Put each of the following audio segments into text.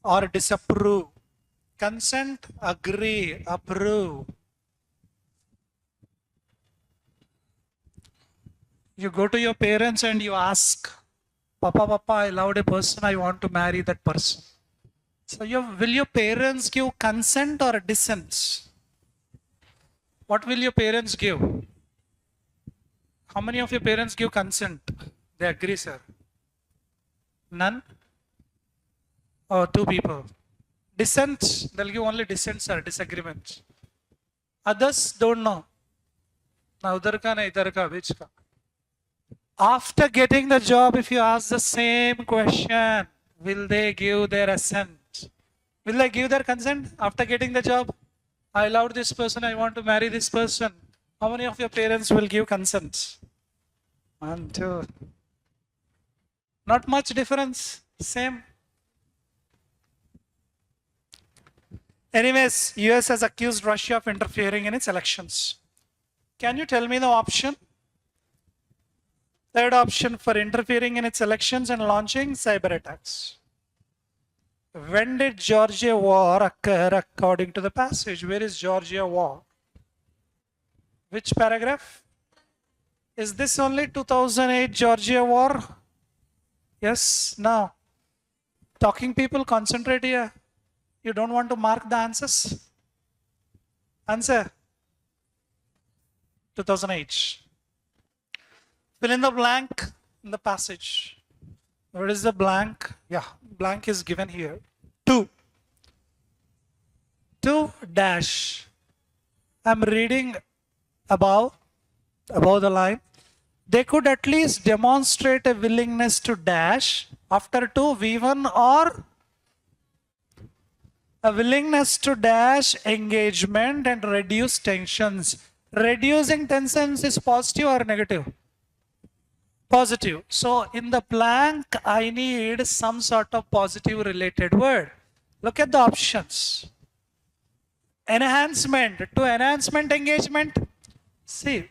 or disapprove. Consent, agree, approve. You go to your parents and you ask, Papa, I loved a person, I want to marry that person. So will your parents give consent or dissent? What will your parents give? How many of your parents give consent? They agree, sir. None? Or two people. Dissent, they'll give only dissents or disagreements. Others don't know. Na udhar ka, na idhar ka, which ka. After getting the job, if you ask the same question, will they give their assent? Will they give their consent after getting the job? I love this person, I want to marry this person. How many of your parents will give consent? 1, 2. Not much difference, same. Anyways, US has accused Russia of interfering in its elections. Can you tell me the option? Third option, for interfering in its elections and launching cyber attacks. When did Georgia war occur according to the passage? Where is Georgia war? Which paragraph? Is this only 2008 Georgia war? Yes, no. Talking people, concentrate here. You don't want to mark the answers? Answer. 2008. Fill in the blank in the passage. Where is the blank? Yeah, blank is given here. 2. 2 dash. I'm reading above the line. They could at least demonstrate a willingness to dash after 2 V1 or a willingness to dash engagement and reduce tensions. Reducing tensions is positive or negative? Positive. So in the blank, I need some sort of positive related word. Look at the options. Enhancement. To enhancement engagement. See,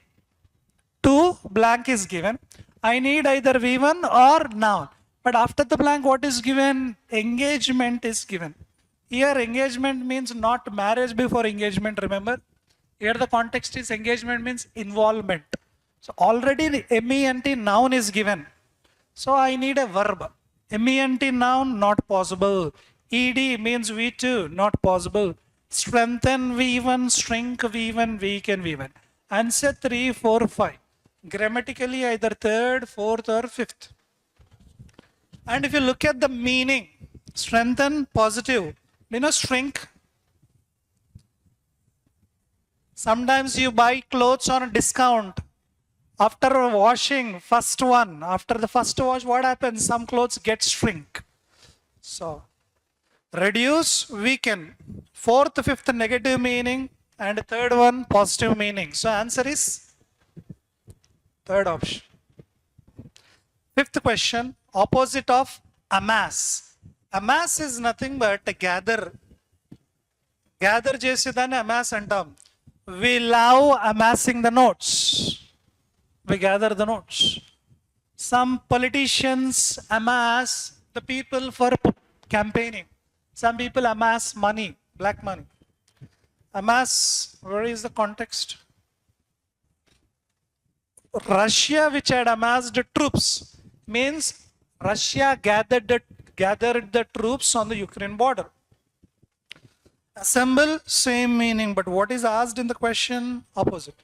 2 blank is given. I need either V1 or noun. But after the blank, what is given? Engagement is given. Here engagement means not marriage before engagement, remember? Here the context is engagement means involvement. So already the MENT noun is given. So I need a verb. MENT noun, not possible. ED means V2, not possible. Strengthen V1, shrink V1, weaken V1. Answer 3, 4, 5. Grammatically either 3rd, 4th or 5th. And if you look at the meaning, strengthen, positive. Shrink. Sometimes you buy clothes on a discount. After washing, after the first wash, what happens? Some clothes get shrink. So, reduce, weaken. 4th, 5th, negative meaning. And 3rd one, positive meaning. So, answer is 3rd option. 5th question, opposite of amass. Amass is nothing but gather. Gather చేసేదాన్ని amass అంటాం. We love amassing the notes. We gather the notes. Some politicians amass the people for campaigning. Some people amass money, black money. Amass, where is the context? Russia, which had amassed troops, means Russia gathered the troops on the Ukraine border. Assemble, same meaning, but what is asked in the question? Opposite.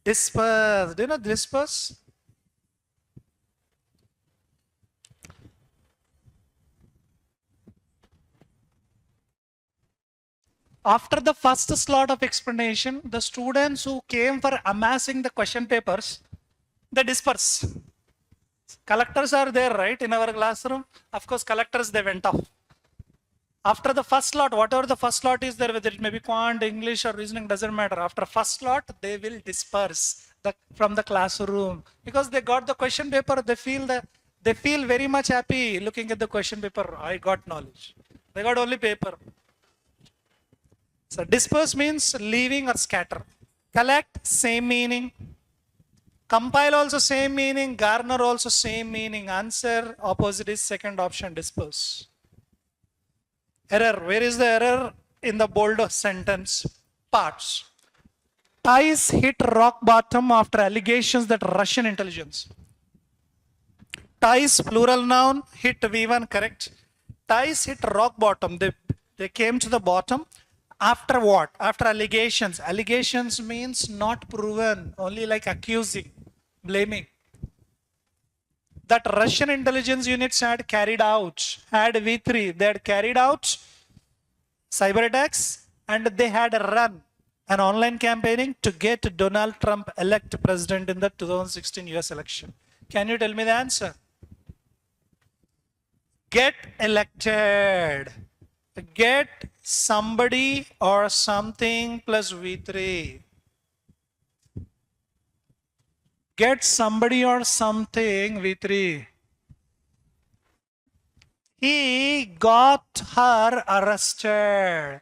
Disperse. Do you know disperse? After the first slot of explanation, the students who came for amassing the question papers, they disperse. Collectors are there, right, in our classroom? Of course, collectors, they went off. After the first slot, whatever the first slot is there, whether it may be quant, English or reasoning, doesn't matter. After first slot, they will disperse from the classroom because they got the question paper. They feel very much happy looking at the question paper. I got knowledge. They got only paper. So disperse means leaving or scatter. Collect, same meaning. Compile also same meaning. Garner also same meaning. Answer opposite is second option, disperse. Error. Where is the error in the bold sentence? Parts. Ties hit rock bottom after allegations that Russian intelligence. Ties, plural noun, hit V1, correct. Ties hit rock bottom. They came to the bottom. After what? After allegations. Allegations means not proven, only like accusing, blaming. That Russian intelligence units had carried out, had V3, they had carried out cyber attacks and they had run an online campaigning to get Donald Trump elected president in the 2016 US election. Can you tell me the answer? Get elected. Get somebody or something plus V3. Get somebody or something V3. He got her arrested.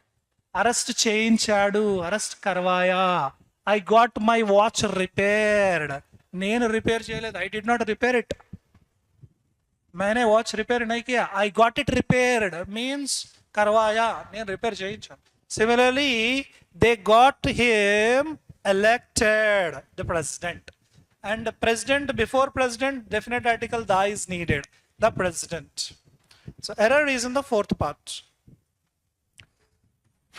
Arrest చేయించాడు. Arrest karvaya. I got my watch repaired. నేను repair చేయలేదు. I did not repair it. मैंने watch repair नहीं किया. I got it repaired means करवाया. నేను repair చేయించాను. Similarly, they got him elected, the president. And the president, before president, definite article the is needed. The president. So error is in the fourth part.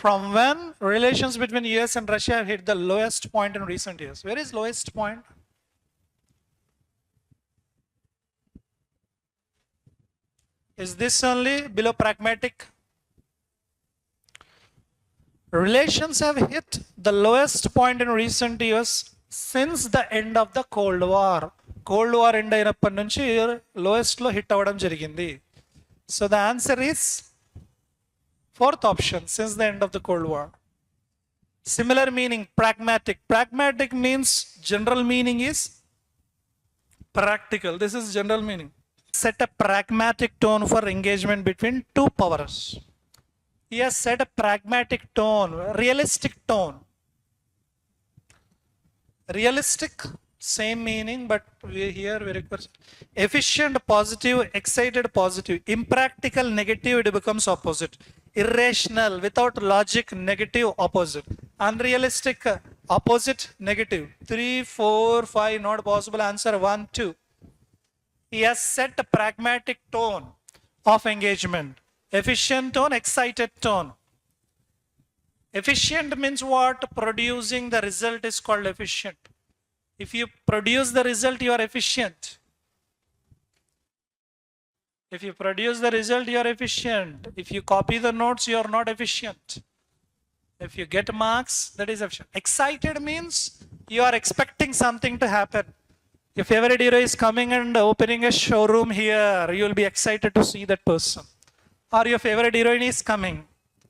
From when relations between US and Russia have hit the lowest point in recent years. Where is lowest point? Is this only below pragmatic? Relations have hit the lowest point in recent years since the end of the Cold War. Cold War end అయినప్పటి నుంచి lowest లో hit అవ్వడం జరిగింది. So the answer is fourth option, since the end of the Cold War. Similar meaning, pragmatic. Pragmatic means general meaning is practical. This is general meaning. Set a pragmatic tone for engagement between two powers. He has set a pragmatic tone, realistic tone. Realistic, same meaning, but here we require efficient, positive, excited, positive. Impractical, negative, it becomes opposite. Irrational, without logic, negative, opposite. Unrealistic, opposite, negative. 3, 4, 5, not possible. Answer 1, 2. He has set a pragmatic tone of engagement. Efficient tone, excited tone. Efficient means what? Producing the result is called efficient. If you produce the result, you are efficient. If you produce the result, you are efficient. If you copy the notes, you are not efficient. If you get marks, that is efficient. Excited means you are expecting something to happen. Your favorite hero is coming and opening a showroom here, you will be excited to see that person. Or your favorite heroine is coming,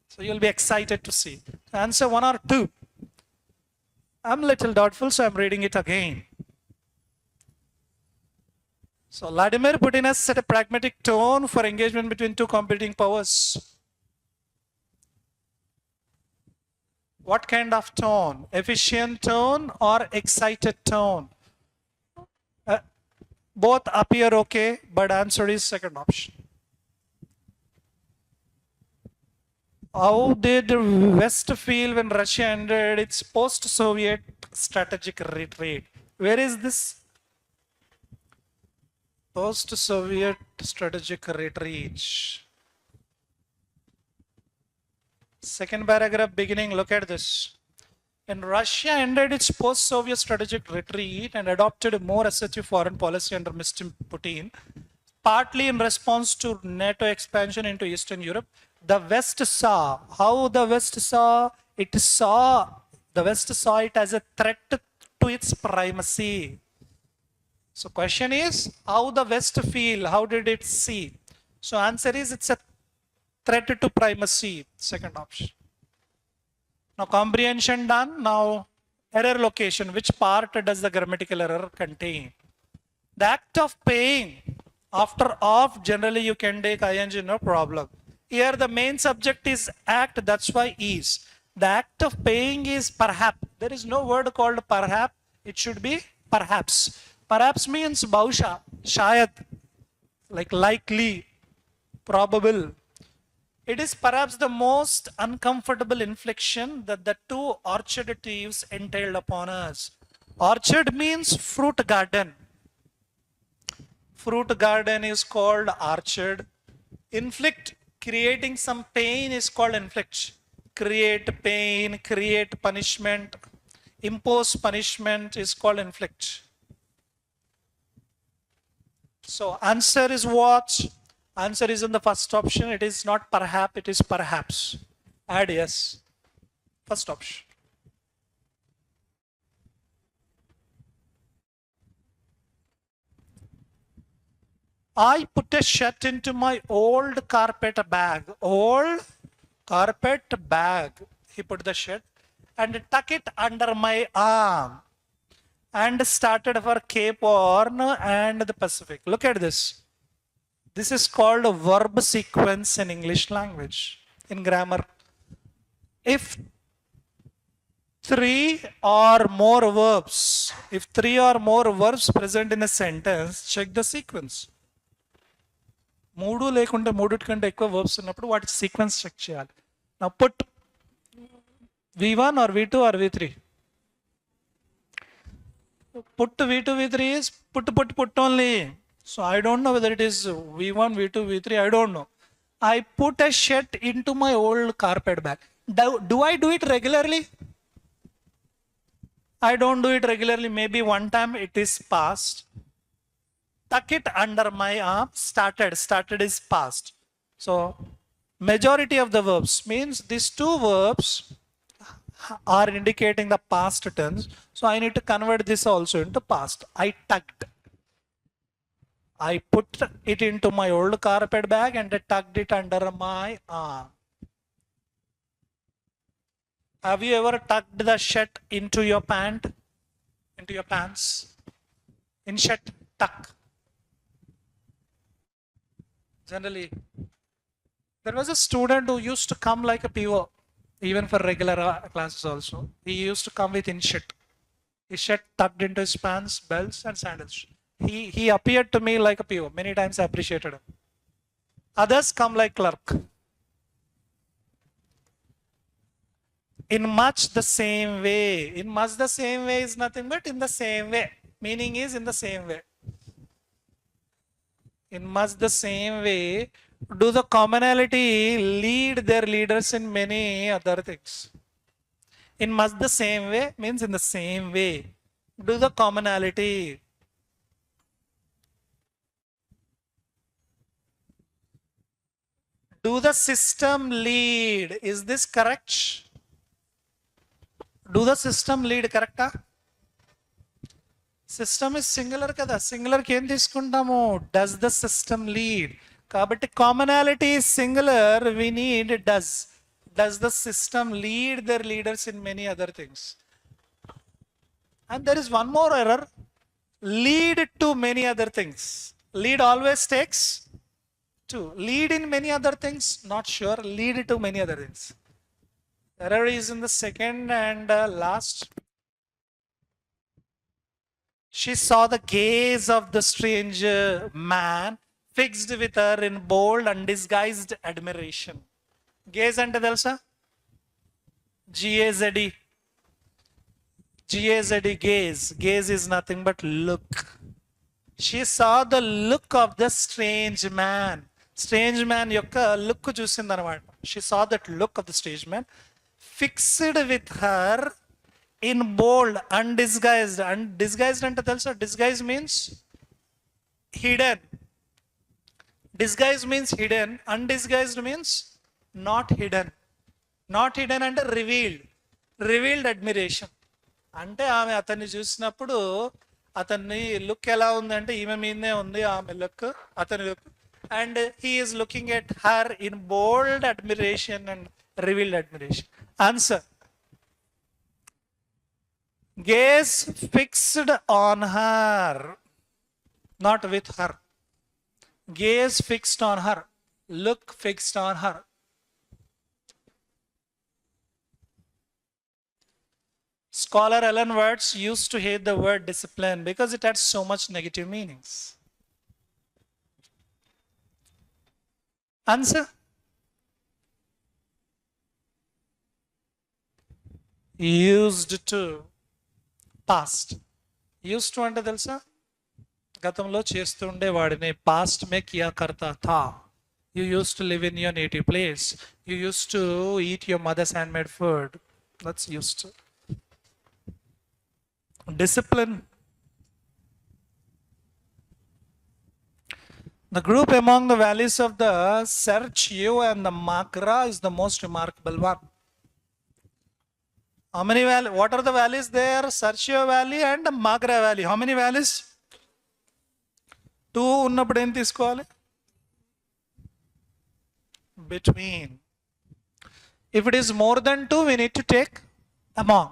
so you'll be excited to see. Answer 1 or 2. I'm a little doubtful, so I'm reading it again. So Vladimir Putin has set a pragmatic tone for engagement between two competing powers. What kind of tone? Efficient tone or excited tone? Both appear okay, but answer is second option. How did West feel when Russia ended its post-Soviet strategic retreat? Where is this? Post-Soviet strategic retreat. Second paragraph beginning, look at this. When Russia ended its post-Soviet strategic retreat and adopted a more assertive foreign policy under Mr. Putin, partly in response to NATO expansion into Eastern Europe, the West saw, how the West saw? The West saw it as a threat to its primacy. So question is, how the West feel? How did it see? So answer is, it's a threat to primacy, second option. Now comprehension done. Now error location. Which part does the grammatical error contain? The act of paying. After of, generally you can take ing, no problem. Here the main subject is act, that's why is. The act of paying is perhaps. There is no word called perhaps. It should be perhaps. Perhaps means bahusha, shayad, like likely, probable. It is perhaps the most uncomfortable infliction that the two orchardatives entailed upon us. Orchard means fruit garden. Fruit garden is called orchard. Inflict, creating some pain, is called inflict. Create pain, create punishment, impose punishment is called inflict. So answer is what? Answer is in the first option. It is not perhaps, it is perhaps. Add yes. First option. I put a shirt into my old carpet bag. Old carpet bag. He put the shirt and tuck it under my arm and started for Cape Horn and the Pacific. Look at this. This is called a verb sequence in English language, in grammar. If three or more verbs present in a sentence, check the sequence. మూడు లేకుంటే మూడిటి కంటే ఎక్కువ verbs ఉన్నప్పుడు వాటి sequence check చేయాలి. Now put V1 or V2 or V3. Put V2, V3 is put only. So I don't know whether it is V1, V2, V3, I don't know. I put a shirt into my old carpet bag. Do I do it regularly? I don't do it regularly. Maybe one time it is past. Tuck it under my arm. Started is past. So majority of the verbs means these two verbs are indicating the past tense. So I need to convert this also into past. I tucked. I put it into my old carpet bag and I tucked it under my arm. Have you ever tucked the shirt into your pant? Into your pants? In shirt, tuck. Generally, there was a student who used to come like a PO, even for regular classes also. He used to come with in shirt. His shirt tucked into his pants, belts and sandals. He appeared to me like a PO. Many times I appreciated him. Others come like clerk. In much the same way. In much the same way is nothing but in the same way. Meaning is in the same way. In much the same way, do the commonality lead their leaders in many other things? In much the same way means in the same way. Do the commonality. Do the system lead? Is this correct? Do the system lead correct? System is singular kada. Singular ki em తీసుకుంటాము? Does the system lead? కాబట్టి commonality is singular. We need does. Does the system lead their leaders in many other things? And there is one more error. Lead to many other things. Lead always takes two. Lead in many other things, not sure. Lead to many other things. Error is in the second and last. She saw the gaze of the stranger man fixed with her in bold, undisguised admiration. Gaze ante telusa? G-A-Z-E. G-A-Z-E, gaze. Gaze is nothing but look. She saw the look of the strange man. Strange man yokka look చూసిందన్నమాట. She saw that look of the strange man fixed with her in bold, undisguised. Undisguised ante telusa? Disguise means hidden. Disguise means hidden. Undisguised means not hidden. Not hidden అంటే revealed. Revealed admiration. అంటే ఆమె అతన్ని చూసినప్పుడు అతన్ని look ఎలా ఉంది అంటే ఈమె మీదనే ఉంది ఆమె లుక్, అతని look. And he is looking at her in bold admiration and revealed admiration. Answer gaze fixed on her, not with her. Gaze fixed on her, look fixed on her. Scholar Ellen Watts used to hate the word discipline because it had so much negative meanings. Answer? used to, past. Used to అంటే తెలుసా, గతంలో చేస్తుండే వాడిని. Past మే Kia కర్తా థా. You used to live in your native place. You used to eat your mother's handmade food. That's used to. Discipline. The group among the valleys of the Serchio and the Magra is the most remarkable one. How many valleys? What are the valleys there? Serchio Valley and the Magra Valley. How many valleys? 2 ఉన్నప్పుడు ఏం తీసుకోవాలి? Between. If it is more than 2, we need to take among.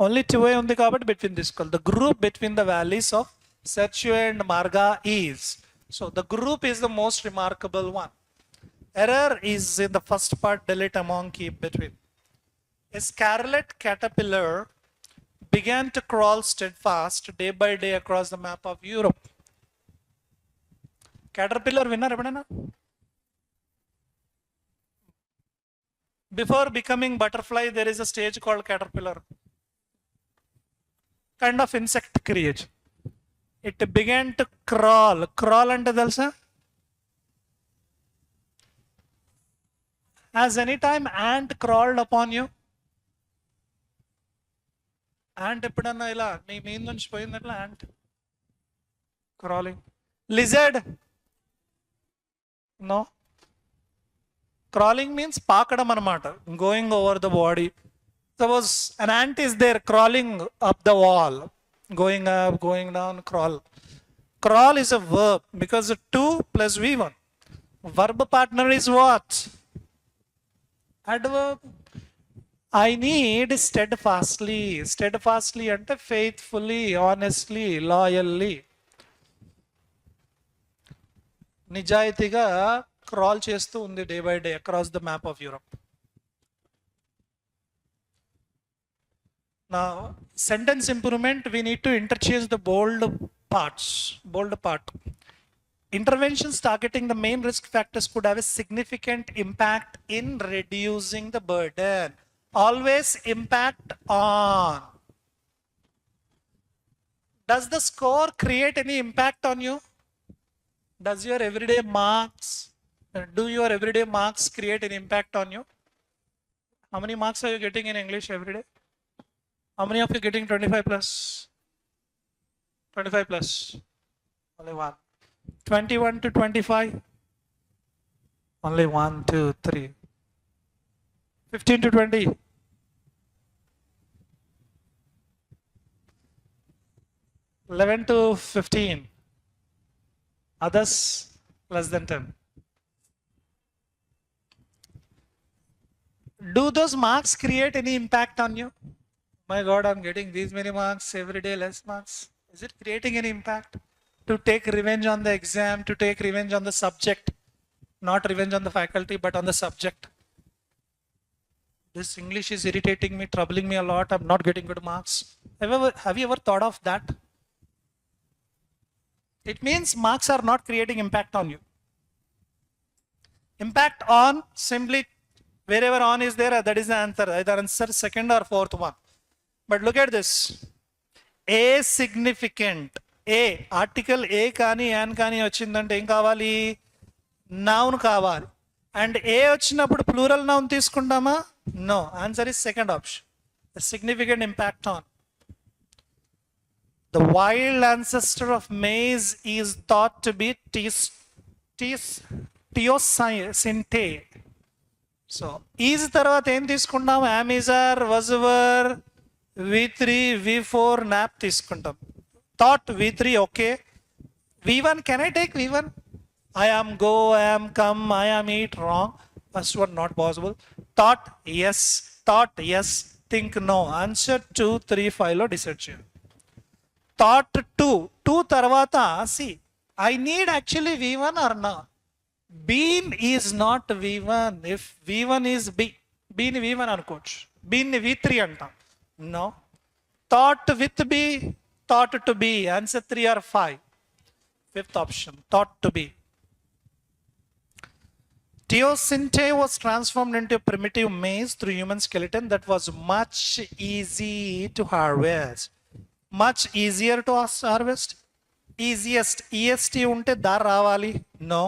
Only 2 ఉంది కాబట్టి between తీసుకోవాలి. The group between the valleys of Serchio and Marga is. So the group is the most remarkable one. Error is in the first part, delete among, keep between. A scarlet caterpillar began to crawl steadfast day by day across the map of Europe. Caterpillar విన్నారు ఎప్పుడైనా? Before becoming butterfly, there is a stage called caterpillar. Kind of insect creature. It began to crawl. Crawl అంటే తెలుసా? Has any time ant crawled upon you? Ant ఎప్పుడన్నా ఇలా నీ మీద నుంచి పోయిందట్లా ant crawling. Lizard? No. Crawling means పాకడం అన్నమాట, going over the body. Suppose an ant is there crawling up the wall, going up, going down, crawl. Crawl is a verb because 2 plus V1. Verb partner is what? Adverb. I need steadfastly. Steadfastly అంటే faithfully, honestly, loyally. నిజాయితీగా crawl చేస్తూ ఉంది day by day across the map of Europe. Now, sentence improvement, we need to interchange the bold parts. Bold part. Interventions targeting the main risk factors could have a significant impact in reducing the burden. Always impact on. Does the score create any impact on you? Does your everyday marks, do your everyday marks create an impact on you? How many marks are you getting in English every day? How many of you getting 25 plus? 25 plus. Only one. 21 to 25? Only 1, 2, 3. 15 to 20? 11 to 15. Others less than 10. Do those marks create any impact on you? My God, I'm getting these many marks every day, less marks. Is it creating any impact? To take revenge on the exam, to take revenge on the subject, not revenge on the faculty, but on the subject. This English is irritating me, troubling me a lot. I'm not getting good marks. Have you ever thought of that? It means marks are not creating impact on you. Impact on, simply wherever on is there, that is the answer. Either answer second or fourth one. But look at this. A significant. A, article A కానీ an కానీ వచ్చిందంటే ఏం కావాలి? Noun కావాలి. And A వచ్చినప్పుడు plural noun తీసుకుంటామా? No. Answer is second option. The significant impact on. The wild ancestor of maize is thought to be Teosinte. So, is తర్వాత ఏం తీసుకుంటాం? Am, is, are, was, were, V3, V4, nap తీసుకుంటాం. Thought V3, okay. V1, can I take V1? I am go, I am come, I am eat, wrong. First one not possible. Thought, yes. Thought, yes. Think, no. Answer 2, 3, 5 లో decide చేయాలి. Thought 2. 2 తర్వాత, see, I need actually V1 or not? Been is not V1. If V1 is B, B ని V1 అనుకోవచ్చు. B ని V3 అంటాం. No. Thought with B, thought to be. Answer 3 or 5. Fifth option, thought to be. Teosinte was transformed into a primitive maize through human skeleton that was much easy to harvest. Much easier to harvest? Easiest. EST unte dar ravali? No.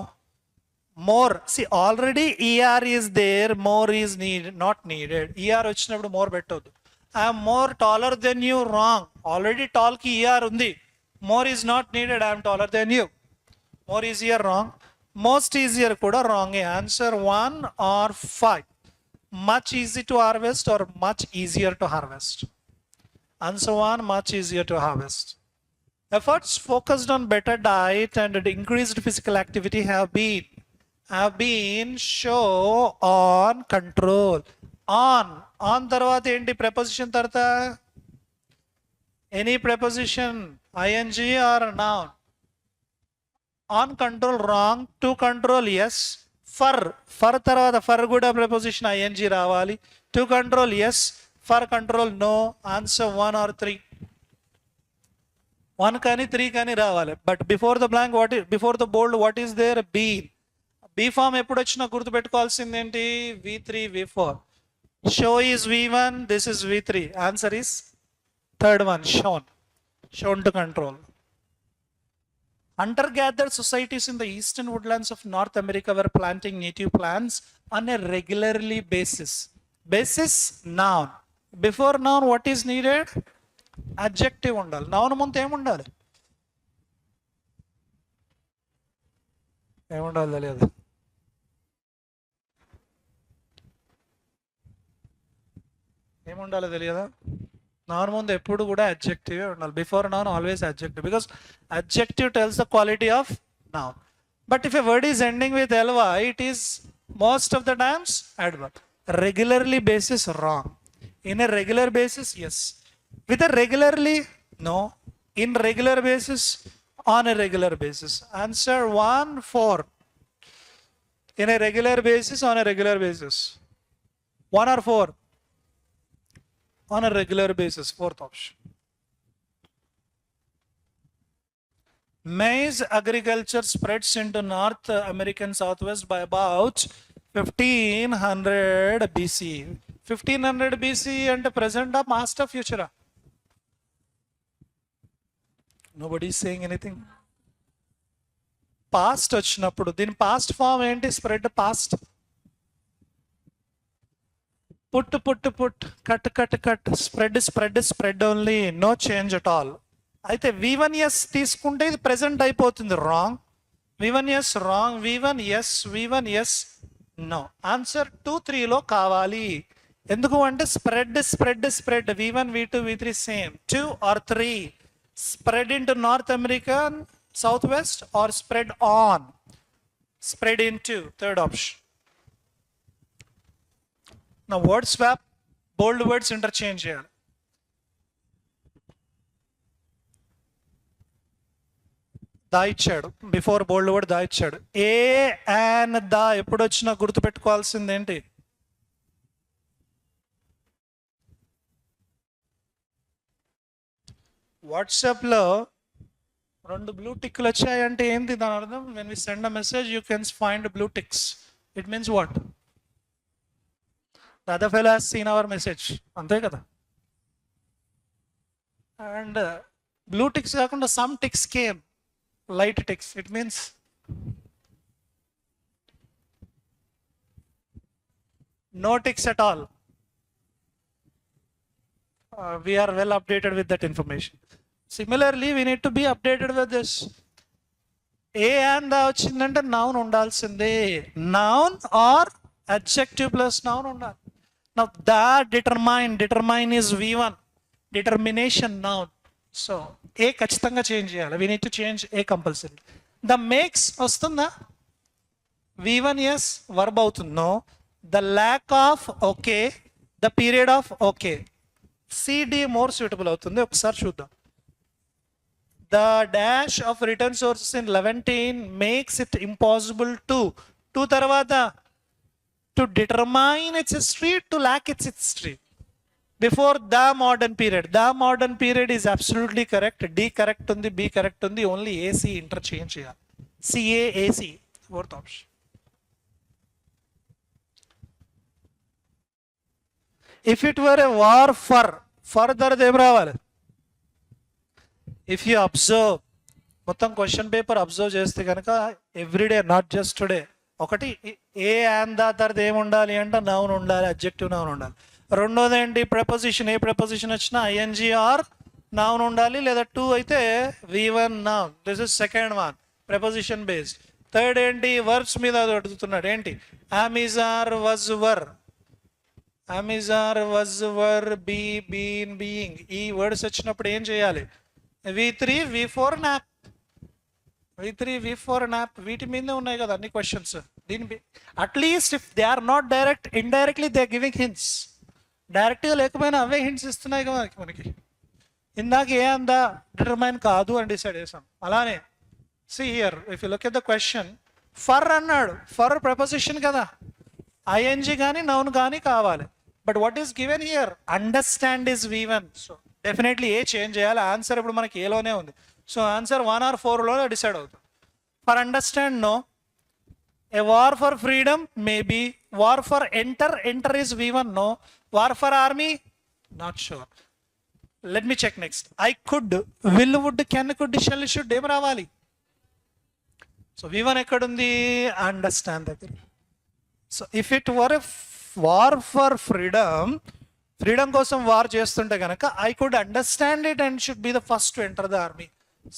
More. See, already ER is there, more is needed, not needed. ER వచ్చినప్పుడు more పెట్టొద్దు. I am more taller than you, wrong. Already tall ki ER undi. More is not needed, I am taller than you. More easier, wrong. Most easier kuda wrong. Answer 1 or 5. Much easy to harvest or much easier to harvest? Answer 1, much easier to harvest. Efforts focused on better diet and increased physical activity have been show on control. On తర్వాత ఏంటి preposition తర్వాత? Any preposition, ing or noun? On control, wrong. To control, yes. For తర్వాత for కూడా preposition ing రావాలి. To control, yes. For control, no. Answer 1 or 3. 1 కానీ 3 కానీ రావాలి. But before the blank, before the bold, what is there? Been. B form ఎప్పుడు వచ్చినా గుర్తుపెట్టుకోవాల్సింది ఏంటి? V3, V4. Show is V1, this is V3. Answer is third one, shown to control. Hunter-gatherer societies in the eastern woodlands of North America were planting native plants on a regularly basis. Basis, noun. Before noun, what is needed? Adjective ఉండాలి. noun ముందు ఏముండాలి? ఏముండాలి తెలియదు. ఏముండాలో తెలియదా? noun ముందు ఎప్పుడు కూడా adjective ఉండాలి. Before noun always adjective, because adjective tells the quality of noun. But if a word is ending with ly, it is most of the times adverb. Regularly basis, wrong. In a regular basis, yes. With a regularly, no. In regular basis, on a regular basis. Answer 1, 4. In a regular basis, on a regular basis. 1 or 4? On a regular basis, fourth option. Maize agriculture spreads into North American Southwest by about 1500 BC. 1500 BC and present or past or future? Nobody is saying anything. Past వచ్చినప్పుడు దీని past form ఏంటి? Spread past. Put, cut, spread only, no change at all. అయితే V1S తీసుకుంటే ఇది present అయిపోతుంది, wrong. V1S wrong, V1S no. Answer 2, 3లో కావాలి. ఎందుకు అంటే spread V1, V2, V3 same. 2 or 3 spread into North American Southwest or spread on? Spread into, third option. Now word swap, bold words interchange చేయాలి. దా ఇచ్చాడు, before బోల్డ్ word దా ఇచ్చాడు. ఏ and దా ఎప్పుడు వచ్చినా గుర్తుపెట్టుకోవాల్సింది ఏంటి? వాట్సాప్లో 2 బ్లూ టిక్లు వచ్చాయంటే ఏంటి దాని అర్థం? when we send a message you can find blue ticks. It means what? The other fellow has seen our message. అంతే కదా. And blue ticks కాకుండా some ticks came. Light ticks. It means no ticks at all. We are well updated with that information. Similarly, we need to be updated with this. A and the వచ్చిందంటే noun ఉండాల్సిందే. Noun or adjective plus noun ఉండాలి. Now that determine is V1. Determination, noun. So A ఖచ్చితంగా change చేయాలి. We need to change A compulsory. The makes వస్తుందా? V1S verb అవుతుంది. No. The lack of okay. The period of okay. CD more suitable అవుతుంది. ఒకసారి చూద్దాం. The dash of return sources in 11 makes it impossible to తర్వాత to determine its history, to lack its history. Before the modern period is absolutely correct. D correct undi, B correct undi, only AC interchange చేయాలి. CA AC, fourth option. If it were a war for తర్వాత ఏం రావాలి? If you observe, మొత్తం question paper observe చేస్తే కనుక everyday, not just today, ఒకటి ఏ and దా తర్వాత ఏమి ఉండాలి అంటే నౌన్ ఉండాలి, అడ్జెక్టివ్ నౌన్ ఉండాలి. రెండోది ఏంటి? ప్రపోజిషన్, ఏ ప్రపోజిషన్ వచ్చినా ఐఎన్జీ ఆర్ నౌన్ ఉండాలి, లేదా టూ అయితే V1 noun. This is second one, preposition based. Third ఏంటి? వర్బ్స్ మీద అడుగుతున్నాడు. ఏంటి? Am is are was were, am is are was were, be, been, being. ఈ వర్డ్స్ వచ్చినప్పుడు ఏం చేయాలి? V3 V4 nap, V3 V4 nap. వీటి మీదే ఉన్నాయి కదా అన్ని క్వశ్చన్స్. దీని at least if they are not direct, indirectly they are giving hints. డైరెక్ట్గా లేకపోయినా అవే హింట్స్ ఇస్తున్నాయి కదా మనకి. ఇందాక ఏ అందా డిటర్మైన్ కాదు అని డిసైడ్ చేసాం. అలానే see here, if you look at the question, for అన్నాడు. ఫర్ ప్రపోజిషన్ కదా, ఐఎన్జీ కానీ నౌన్ కానీ కావాలి. But what is given here? Understand is V1. So definitely A change చేయాలి. ఆన్సర్ ఇప్పుడు మనకి ఏలోనే ఉంది. సో ఆన్సర్ 1 or 4లోనే డిసైడ్ అవుతుంది. For understand no, a war for freedom maybe, war for enter, enter is V1 no, war for army not sure. Let me check next. I could, will, would, can, could, shall, should ఏం రావాలి? So V1 ఎక్కడుంది? Understand దగ్గర. So if it were a war for freedom, freedom కోసం war చేస్తుంటే కనుక I could understand it and should be the first to enter the army.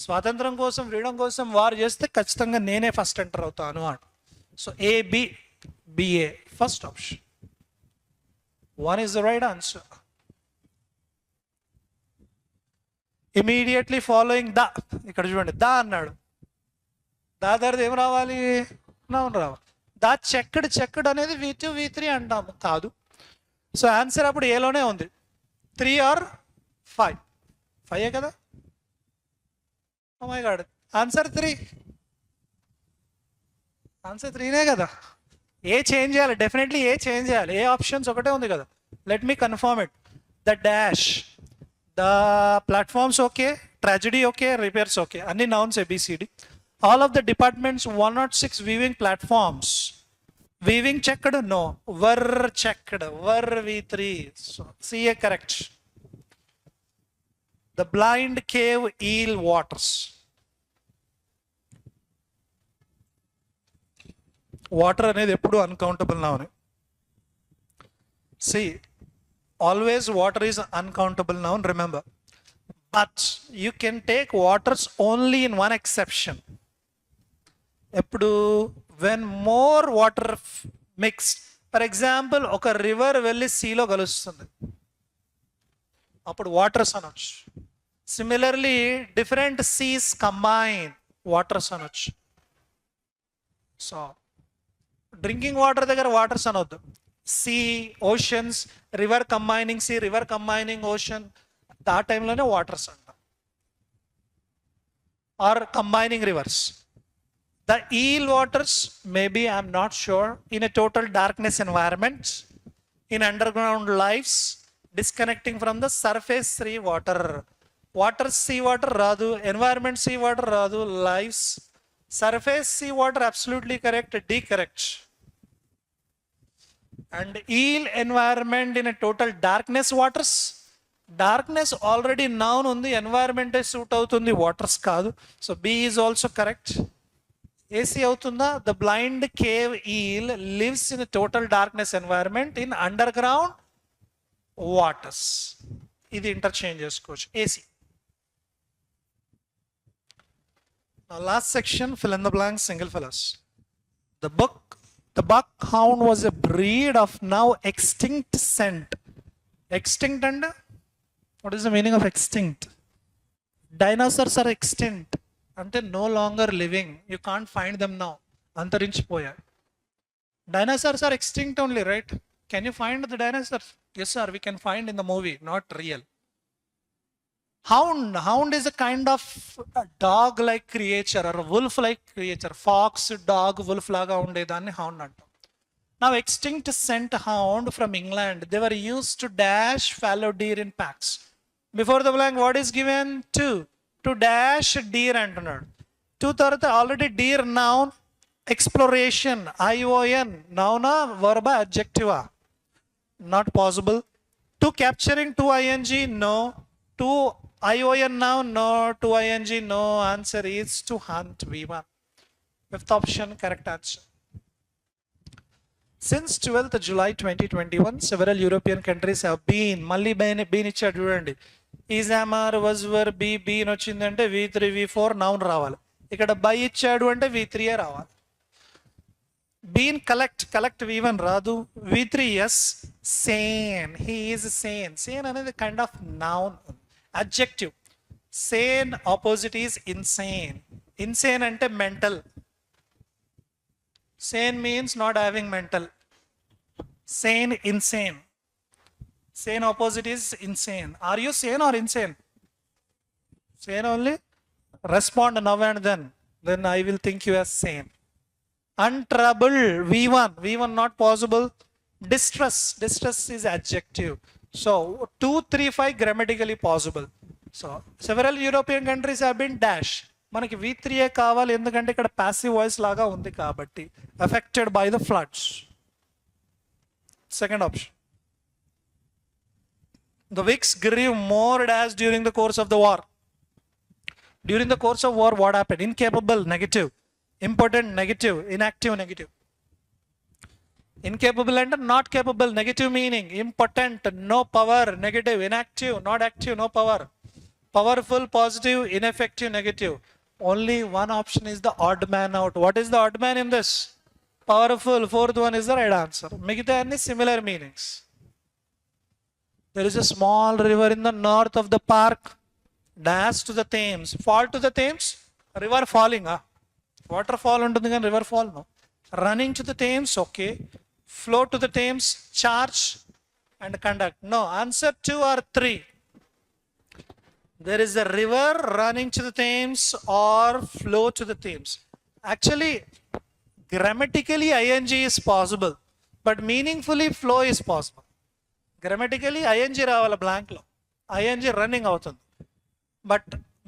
స్వాతంత్రం కోసం, freedom కోసం వార్ చేస్తే ఖచ్చితంగా నేనే ఫస్ట్ ఎంటర్ అవుతాను అంట. So AB, BA first option. 1 is the right answer. Immediately following the, ఇక్కడ చూడండి ద అన్నాడు. దా తర్వాత ఏం రావాలి? నౌన్ రావాలి. దా చెక్కడ్, చెక్కడ్ అనేది V2 V3 అంటాము కాదు. సో ఆన్సర్ అప్పుడు ఏలోనే ఉంది. 3 or 5? 5 కదా. Oh my god, answer 3. Answer 3నే కదా. ఏ చేంజ్ చేయాలి? డెఫినెట్లీ ఏ చేంజ్ చేయాలి. ఏ ఆప్షన్స్ ఒకటే ఉంది కదా. Let me confirm it. The dash, the platforms okay, tragedy okay, repairs okay, అన్ని nouns ABCD. All of the departments 106 weaving platforms. Weaving checked no, were checked, were V3. So CA correct. The blind cave eel waters. Water అనేది ఎప్పుడు uncountable noun. See, always water is uncountable noun, remember. But you can take waters only in one exception. ఎప్పుడు? when more water mixed. For example, ఒక river వెళ్ళి సీలో కలుస్తుంది, అప్పుడు waters అనొచ్చు. Similarly different seas combine, waters అనొచ్చు. So drinking water దగ్గర waters అనొద్దు. Sea, oceans, river combining sea, river combining ocean, ఆ టైంలోనే వాటర్స్ అంటాం. Or combining rivers. The eel waters maybe, I'm not sure, in a total darkness environment, in underground lifes, disconnecting from the surface sea water. Water sea water రాదు, environment sea water రాదు, lifes, surface sea water absolutely correct, D correct. And eel environment in a total darkness waters. Darkness already noun ఉంది, ఎన్వైరన్మెంటే suit అవుతుంది, waters కాదు. So B is also correct. AC అవుతుందా? The blind cave eel lives in total darkness environment in underground waters. ఇది interchange చేసుకోవచ్చు. AC. Now last section, fill in the blanks, single fillers. The buckhound was a breed of now extinct scent. Extinct and what is the meaning of extinct? Dinosaurs are extinct అంటే no longer living. You can't find them now. అంతరించిపోయాయి. Dinosaurs are extinct only, right? Can you find the dinosaurs? Yes sir, we can find in the movie, not real. Hound is a kind of dog like creature or wolf like creature. Fox, dog, wolf laga undedanni hound antam. Now extinct scent hound from England, they were used to dash fallow deer in packs. Before the blank, what is given? To dash deer antunnadu. 2 tarata already deer noun, exploration, ION, noun, verb, adjective. Not possible. To capturing to ing, no. To ION now, no. To ing, no. Answer is to hunt, V1. Fifth option, correct answer. Since 12th July 2021, several European countries have been, మళ్ళీ been ఇచ్చాడు చూడండి. Is am are was were be been వచ్చిందంటే V3 V4 noun రావాలి. ఇక్కడ by ఇచ్చాడు అంటే V3 రావాలి. Been collect V1 రాదు. V3 yes. Sane, he is sane. Sane అనేది kind of noun, adjective. Sane opposite is insane. Insane అంటే mental. Sane means not having mental. Sane, insane. Sane opposite is insane. Are you sane or insane? Sane only? Respond now and then. Then I will think you as sane. Untroubled, V1. V1 not possible. Distress. Distress is adjective. So 2, 3, 5 grammatically possible. So several European countries have been dash. మనకి V3 కావాలి ఎందుకంటే ఇక్కడ passive voice లాగా ఉంది కాబట్టి. Affected by the floods. Second option. The Vicks grew more dash during the course of the war. During the course of war, what happened? Incapable, negative. Impotent, negative. Inactive, negative. Incapable and not capable, negative meaning. Impotent, no power, negative. Inactive, not active, no power. Powerful, positive. Ineffective, negative. Only one option is the odd man out. What is the odd man in this? Powerful. Fourth one is the right answer. Migitha any similar meanings. There is a small river in the north of the park. Dash to the Thames. Fall to the Thames. River falling. Waterfall untundi kan river fall no. Running to the Thames. Okay. Flow to the Thames. Charge and conduct. No. Answer 2 or 3. There is a river running to the Thames or flow to the Thames. Actually, grammatically ing is possible, but meaningfully flow is possible. Grammatically ing రావాలి blank లో. ing running అవుతుంది. But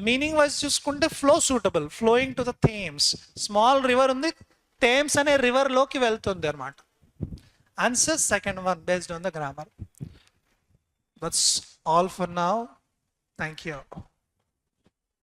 meaning wise చూసుకుంటే flow suitable. Flowing to the Thames. Small river ఉంది. Thames అనే river లోకి వెళ్తుంది అన్నమాట. Answer second one based on the grammar. That's all for now. Thank you.